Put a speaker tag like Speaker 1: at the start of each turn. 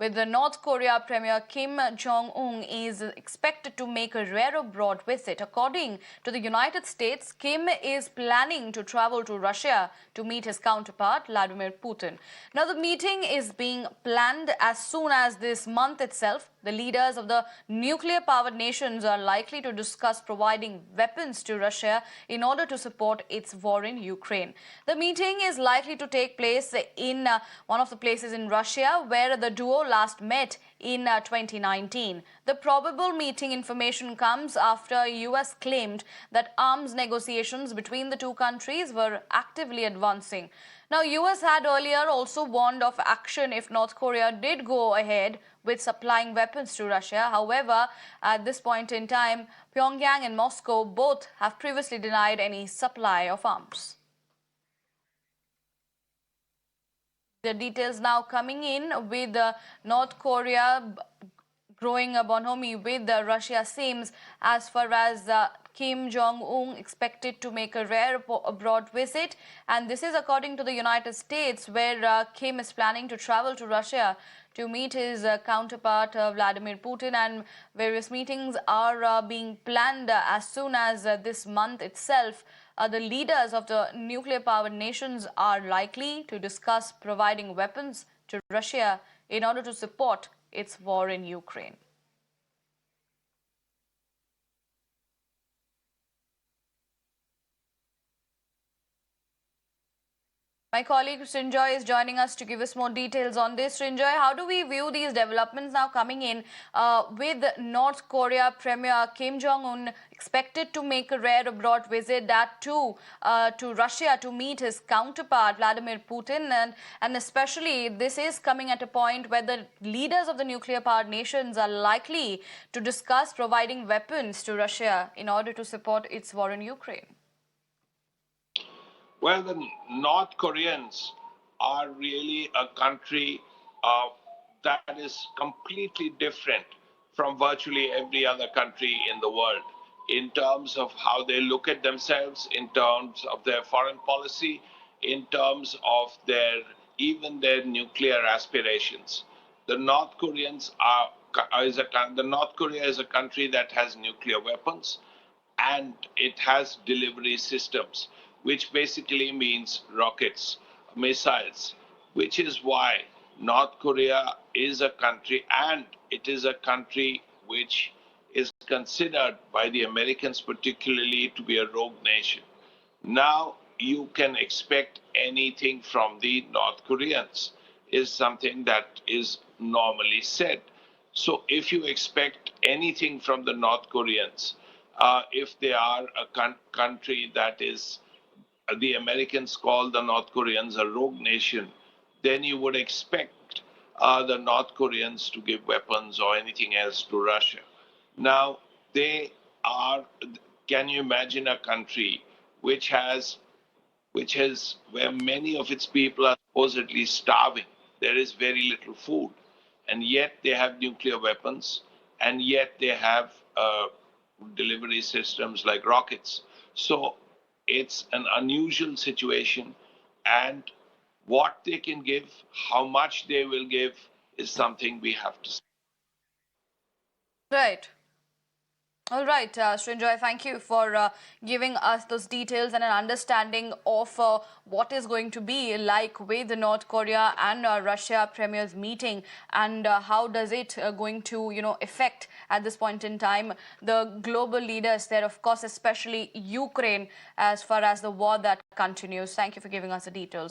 Speaker 1: with the North Korea Premier Kim Jong Un is expected to make a rare abroad visit. According to the United States, Kim is planning to travel to Russia to meet his counterpart, Vladimir Putin. Now, the meeting is being planned as soon as this month itself. The leaders of the nuclear-powered nations are likely to discuss providing weapons to Russia in order to support its war in Ukraine. The meeting is likely to take place in one of the places in Russia where the duo last met in 2019. The probable meeting information comes after US claimed that arms negotiations between the two countries were actively advancing. Now, US had earlier also warned of action if North Korea did go ahead with supplying weapons to Russia. However, at this point in time, Pyongyang and Moscow both have previously denied any supply of arms. The details now coming in with North Korea growing a bonhomie with Russia seems as far as Kim Jong Un expected to make a rare abroad visit, and this is according to the United States, where Kim is planning to travel to Russia to meet his counterpart Vladimir Putin, and various meetings are being planned as soon as this month itself. The leaders of the nuclear-powered nations are likely to discuss providing weapons to Russia in order to support its war in Ukraine. My colleague Srinjoy is joining us to give us more details on this. Srinjoy, how do we view these developments now coming in with North Korea Premier Kim Jong Un expected to make a rare abroad visit, that too to Russia to meet his counterpart Vladimir Putin, and especially this is coming at a point where the leaders of the nuclear-powered nations are likely to discuss providing weapons to Russia in order to support its war in Ukraine.
Speaker 2: Well, the North Koreans are really a country that is completely different from virtually every other country in the world in terms of how they look at themselves, in terms of their foreign policy, in terms of even their nuclear aspirations. The North Koreans the North Korea is a country that has nuclear weapons, and it has delivery systems, which basically means rockets, missiles, which is why North Korea is a country, and it is a country which is considered by the Americans particularly to be a rogue nation. Now you can expect anything from the North Koreans is something that is normally said. So if you expect anything from the North Koreans, if they are a country that is the Americans call the North Koreans a rogue nation, then you would expect the North Koreans to give weapons or anything else to Russia. Now, can you imagine a country which where many of its people are supposedly starving? There is very little food, and yet they have nuclear weapons, and yet they have delivery systems like rockets. So it's an unusual situation, and what they can give, how much they will give, is something we have to see.
Speaker 1: Right. All right, Srinjoy, thank you for giving us those details and an understanding of what is going to be like with the North Korea and Russia premiers meeting, and how does it going to, affect at this point in time the global leaders there, of course, especially Ukraine, as far as the war that continues. Thank you for giving us the details.